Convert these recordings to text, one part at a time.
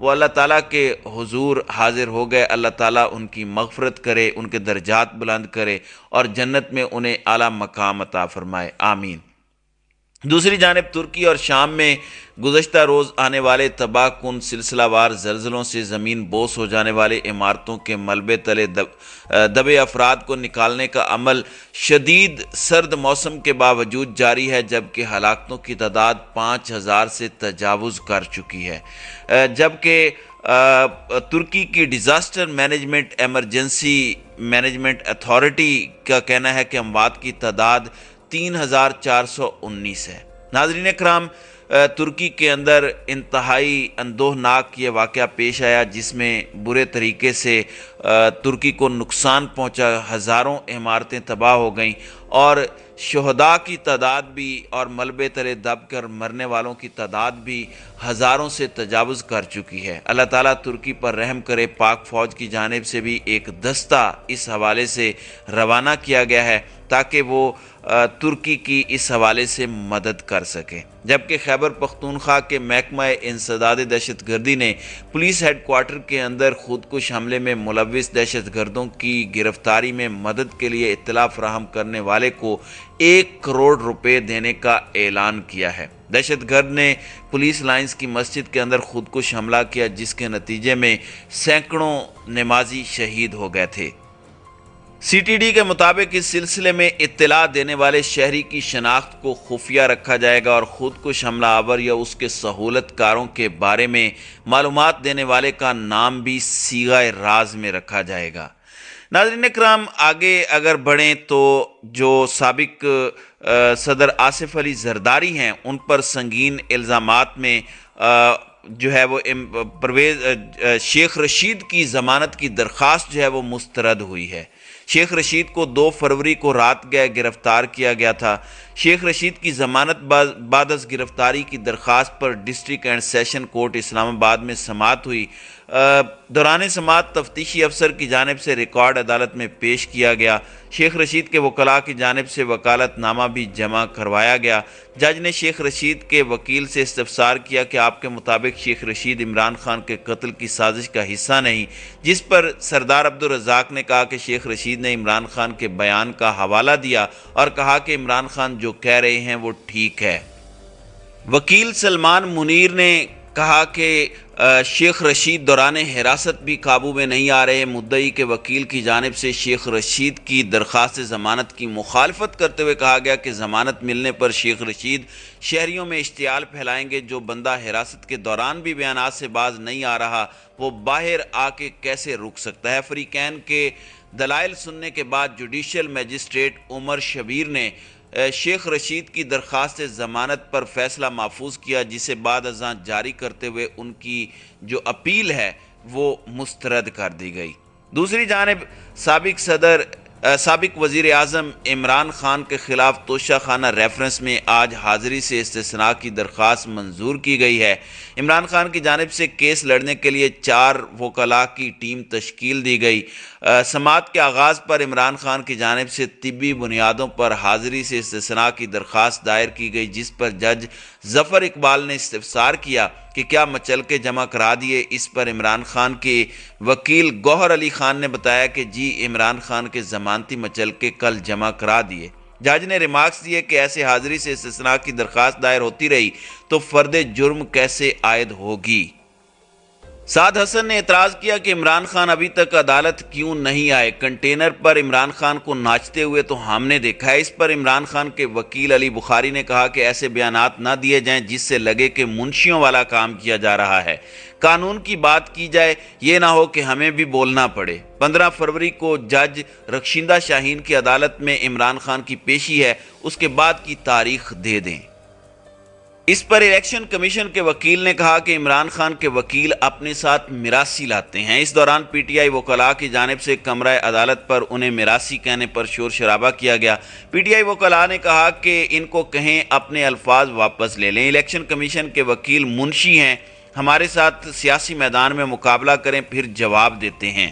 وہ اللہ تعالیٰ کے حضور حاضر ہو گئے۔ اللہ تعالیٰ ان کی مغفرت کرے، ان کے درجات بلند کرے اور جنت میں انہیں اعلیٰ مقام عطا فرمائے، آمین۔ دوسری جانب ترکی اور شام میں گزشتہ روز آنے والے تباہ کن سلسلہ وار زلزلوں سے زمین بوس ہو جانے والے عمارتوں کے ملبے تلے دبے افراد کو نکالنے کا عمل شدید سرد موسم کے باوجود جاری ہے، جبکہ ہلاکتوں کی تعداد 5000 سے تجاوز کر چکی ہے، جبکہ ترکی کی disaster management emergency management authority کا کہنا ہے کہ اموات کی تعداد 3419 ہے۔ ناظرین اکرام، ترکی کے اندر انتہائی اندوہناک یہ واقعہ پیش آیا جس میں برے طریقے سے ترکی کو نقصان پہنچا، ہزاروں عمارتیں تباہ ہو گئیں اور شہداء کی تعداد بھی اور ملبے تلے دب کر مرنے والوں کی تعداد بھی ہزاروں سے تجاوز کر چکی ہے۔ اللہ تعالیٰ ترکی پر رحم کرے۔ پاک فوج کی جانب سے بھی ایک دستہ اس حوالے سے روانہ کیا گیا ہے تاکہ وہ ترکی کی اس حوالے سے مدد کر سکے، جبکہ خیبر پختونخوا کے محکمہ انسداد دہشت گردی نے پولیس ہیڈ کوارٹر کے اندر خودکش حملے میں ملوث دہشت گردوں کی گرفتاری میں مدد کے لیے اطلاع فراہم کرنے والے کو 1 کروڑ روپے دینے کا اعلان کیا ہے۔ دہشت گرد نے پولیس لائنز کی مسجد کے اندر خودکش حملہ کیا جس کے نتیجے میں سینکڑوں نمازی شہید ہو گئے تھے۔ سی ٹی ڈی کے مطابق اس سلسلے میں اطلاع دینے والے شہری کی شناخت کو خفیہ رکھا جائے گا اور خودکش حملہ آور یا اس کے سہولت کاروں کے بارے میں معلومات دینے والے کا نام بھی صیغہ راز میں رکھا جائے گا۔ ناظرین اکرام، آگے اگر بڑھیں تو جو سابق صدر آصف علی زرداری ہیں ان پر سنگین الزامات میں جو ہے وہ شیخ رشید کی ضمانت کی درخواست جو ہے وہ مسترد ہوئی ہے۔ شیخ رشید کو 2 فروری کو رات گئے گرفتار کیا گیا تھا۔ شیخ رشید کی ضمانت بعد از گرفتاری کی درخواست پر ڈسٹرکٹ اینڈ سیشن کورٹ اسلام آباد میں سماعت ہوئی۔ دوران سماعت تفتیشی افسر کی جانب سے ریکارڈ عدالت میں پیش کیا گیا۔ شیخ رشید کے وکلاء کی جانب سے وکالت نامہ بھی جمع کروایا گیا۔ جج نے شیخ رشید کے وکیل سے استفسار کیا کہ آپ کے مطابق شیخ رشید عمران خان کے قتل کی سازش کا حصہ نہیں، جس پر سردار عبدالرزاق نے کہا کہ شیخ رشید نے عمران خان کے بیان کا حوالہ دیا اور کہا کہ عمران خان جو کہہ رہے ہیں وہ ٹھیک ہے۔ وکیل سلمان منیر نے کہا کہ شیخ رشید دوران حراست بھی قابو میں نہیں آ رہے۔ مدعی کے وکیل کی جانب سے شیخ رشید کی درخواست ضمانت کی مخالفت کرتے ہوئے کہا گیا کہ ضمانت ملنے پر شیخ رشید شہریوں میں اشتعال پھیلائیں گے۔ جو بندہ حراست کے دوران بھی بیانات سے باز نہیں آ رہا وہ باہر آ کے کیسے رک سکتا ہے؟ فریقین کے دلائل سننے کے بعد جوڈیشل میجسٹریٹ عمر شبیر نے شیخ رشید کی درخواست ضمانت پر فیصلہ محفوظ کیا، جسے بعد ازاں جاری کرتے ہوئے ان کی جو اپیل ہے وہ مسترد کر دی گئی۔ دوسری جانب سابق وزیر اعظم عمران خان کے خلاف توشہ خانہ ریفرنس میں آج حاضری سے استثناء کی درخواست منظور کی گئی ہے۔ عمران خان کی جانب سے کیس لڑنے کے لیے 4 وکلاء کی ٹیم تشکیل دی گئی۔ سماعت کے آغاز پر عمران خان کی جانب سے طبی بنیادوں پر حاضری سے استثناء کی درخواست دائر کی گئی، جس پر جج ظفر اقبال نے استفسار کیا کہ کیا مچلکے جمع کرا دیے۔ اس پر عمران خان کے وکیل گوہر علی خان نے بتایا کہ جی عمران خان کے ضمانتی مچلکے کل جمع کرا دیے۔ جج نے ریمارکس دیے کہ ایسے حاضری سے استثناء کی درخواست دائر ہوتی رہی تو فرد جرم کیسے عائد ہوگی؟ سعد حسن نے اعتراض کیا کہ عمران خان ابھی تک عدالت کیوں نہیں آئے؟ کنٹینر پر عمران خان کو ناچتے ہوئے تو ہم نے دیکھا ہے۔ اس پر عمران خان کے وکیل علی بخاری نے کہا کہ ایسے بیانات نہ دیے جائیں جس سے لگے کہ منشیوں والا کام کیا جا رہا ہے۔ قانون کی بات کی جائے، یہ نہ ہو کہ ہمیں بھی بولنا پڑے۔ 15 فروری کو جج رخشندہ شاہین کی عدالت میں عمران خان کی پیشی ہے، اس کے بعد کی تاریخ دے دیں۔ اس پر الیکشن کمیشن کے وکیل نے کہا کہ عمران خان کے وکیل اپنے ساتھ میراثی لاتے ہیں۔ اس دوران پی ٹی آئی وکلاء کی جانب سے کمرہ عدالت پر انہیں میراثی کہنے پر شور شرابہ کیا گیا۔ پی ٹی آئی وکلاء نے کہا کہ ان کو کہیں اپنے الفاظ واپس لے لیں۔ الیکشن کمیشن کے وکیل منشی ہیں، ہمارے ساتھ سیاسی میدان میں مقابلہ کریں پھر جواب دیتے ہیں۔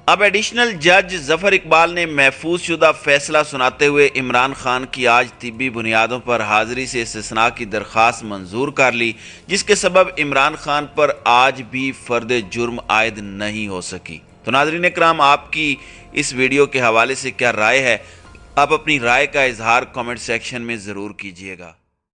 اب ایڈیشنل جج ظفر اقبال نے محفوظ شدہ فیصلہ سناتے ہوئے عمران خان کی آج طبی بنیادوں پر حاضری سے استثناء کی درخواست منظور کر لی، جس کے سبب عمران خان پر آج بھی فرد جرم عائد نہیں ہو سکی۔ تو ناظرین اکرام، آپ کی اس ویڈیو کے حوالے سے کیا رائے ہے؟ آپ اپنی رائے کا اظہار کامنٹ سیکشن میں ضرور کیجیے گا۔